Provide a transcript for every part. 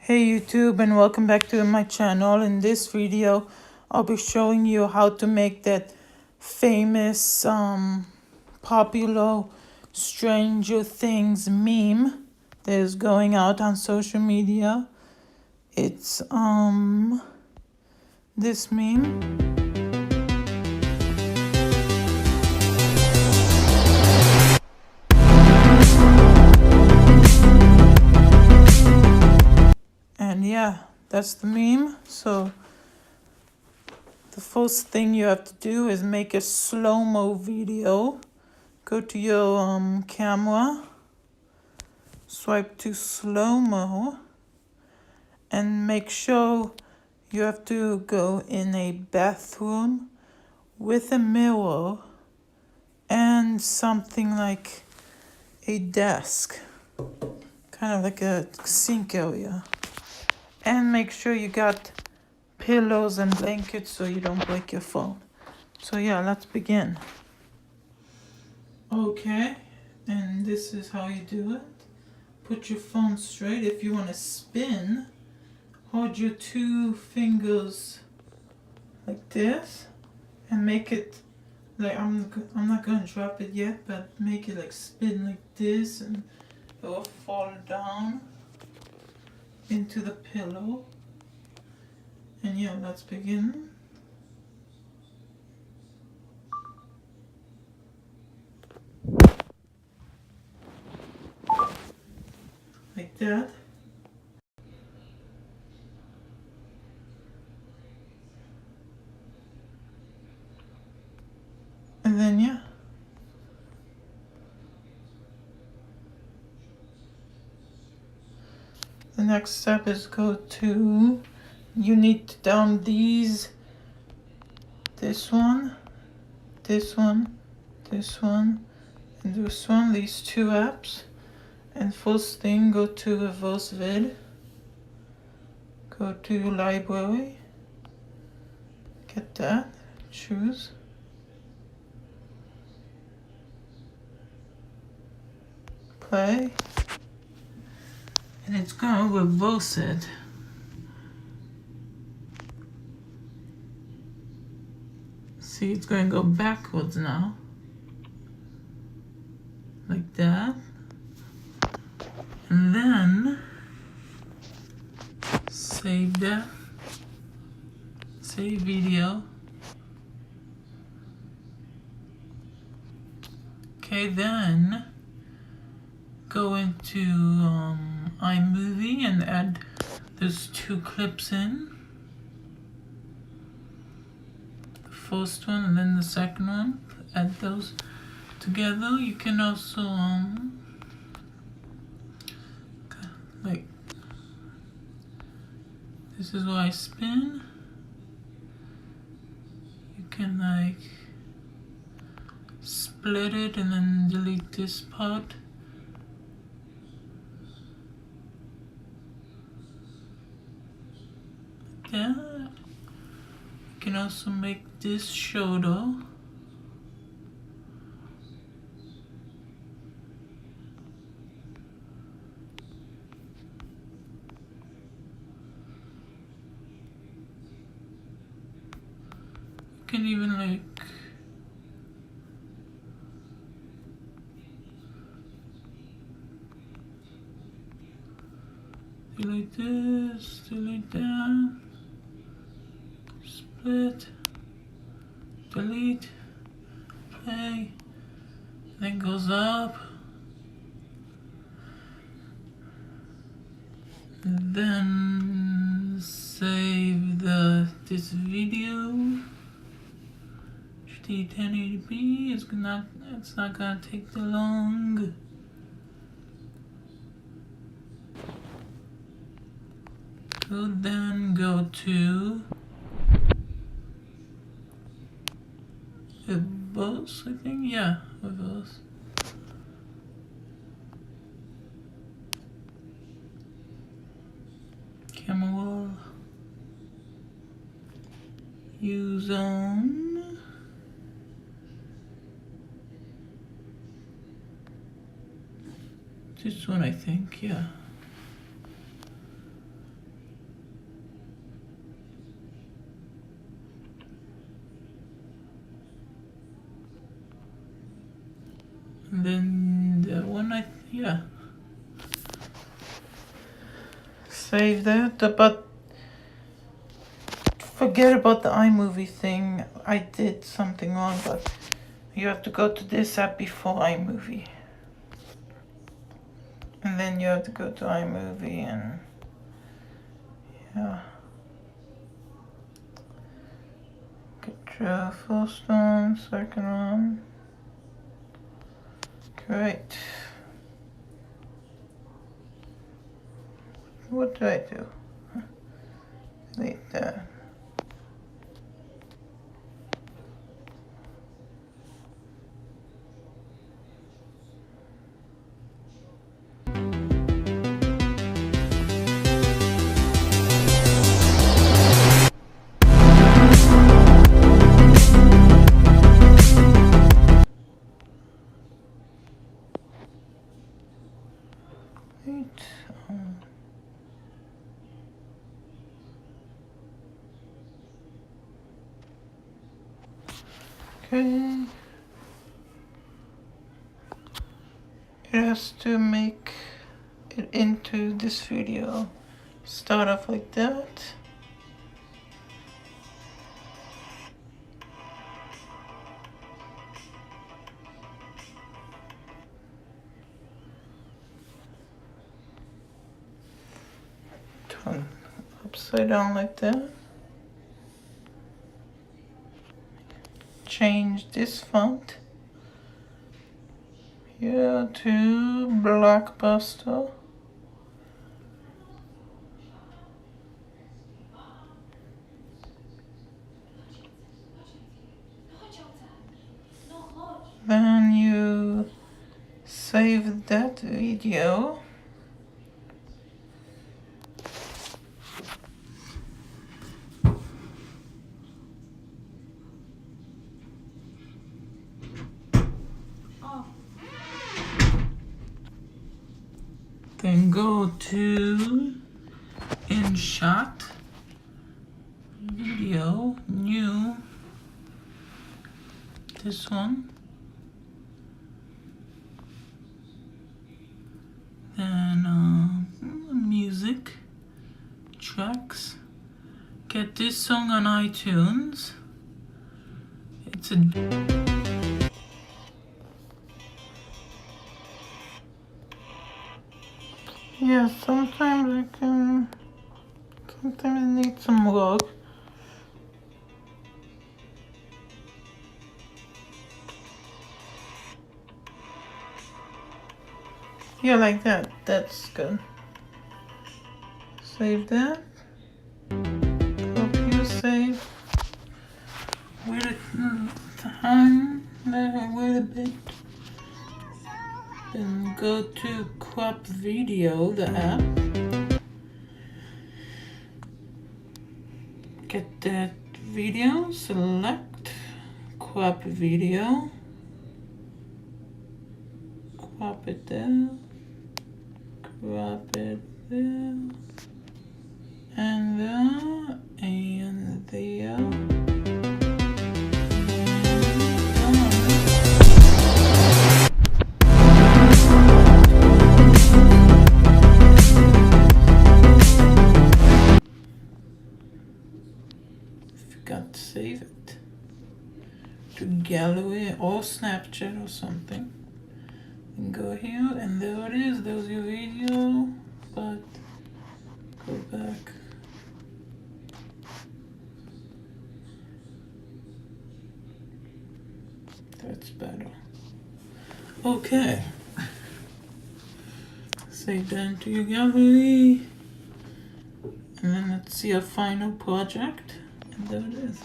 Hey YouTube, and welcome back to my channel. In this video I'll be showing you how to make that famous popular Stranger Things meme that is going out on social media. It's this meme. And yeah, that's the meme. So the first thing you have to do is make a slow-mo video. Go to your camera, swipe to slow-mo, and make sure you have to go in a bathroom with a mirror and something like a desk, kind of like a sink area. And make sure you got pillows and blankets so you don't break your phone. So yeah, let's begin. Okay, and this is how you do it. Put your phone straight. If you want to spin, hold your two fingers like this and make it like I'm not gonna drop it yet, but make it like spin like this, and it will fall down into the pillow. And yeah, let's begin. Like that. And then yeah. The next step is go to, you need to down these, this one, this one, this one, and this one, these two apps. And first thing, go to reverse vid, go to library, get that, choose, play, and it's gonna reverse it. See, it's going to go backwards now, like that. And then save that, save video. Okay, then go into iMovie and add those two clips in. The first one and then the second one. Add those together. You can also like, this is where I spin. You can like split it and then delete this part. Like that. You can also make this shoulder. You can even like delete this, delete that, split, delete, play, then goes up, and then save this video. HD 1080p. It's not gonna take too long. So then go to reverse, I think. Yeah, reverse. Camera. Use on. This one, I think. Yeah. And then the one yeah. Save that, but forget about the iMovie thing. I did something wrong, but you have to go to this app before iMovie. And then you have to go to iMovie and yeah. Get first one, second one. Great. What did I do? Delete that. Wait. Okay. It has to make it into this video. Start off like that. Turn upside down like that. Change this font here to Blockbuster. Then you save that video. Then go to InShot, Video, New, this one. Then music, tracks. Get this song on iTunes. It's a yeah, sometimes it needs some work. Yeah, like that. That's good. Save that. Copy, save. Wait a time. Wait a bit. Then go to Crop Video, the app. Get that video, select Crop Video. Crop it there. Crop it there. And there. And there. Forgot to save it to gallery or Snapchat or something. And go here, and there it is. There's your video, but go back. That's better. Okay. Save that into your gallery. And then let's see our final project. And there it is.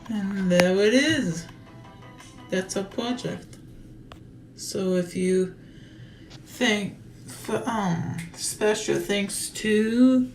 And there it is. That's our project. So if you think for special thanks to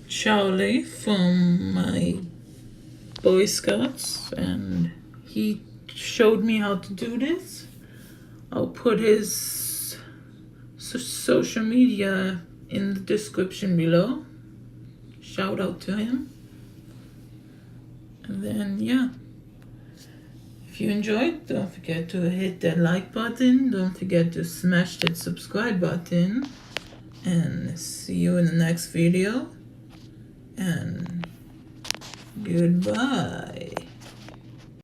Charlie from my Boy Scouts, and he showed me how to do this. I'll put his social media in the description below. Shout out to him. And then, yeah. If you enjoyed, don't forget to hit that like button. Don't forget to smash that subscribe button. And see you in the next video. And goodbye.